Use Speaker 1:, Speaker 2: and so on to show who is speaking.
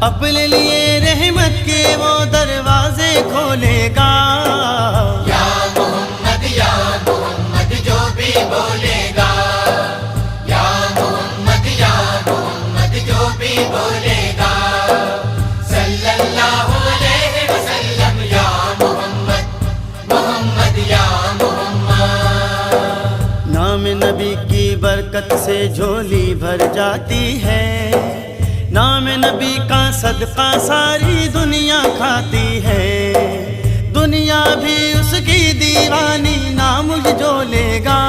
Speaker 1: اپنے لیے رحمت کے وہ دروازے کھولے گا۔
Speaker 2: یا محمد جو بھی بولے گا، یا محمد جو بھی بولے گا، صلی اللہ علیہ وسلم، یا محمد یا محمد۔
Speaker 1: نام نبی کی برکت سے جھولی بھر جاتی ہے، نام نبی کا صدقہ ساری دنیا کھاتی ہے، دنیا بھی اس کی دیوانی نام جو لے گا۔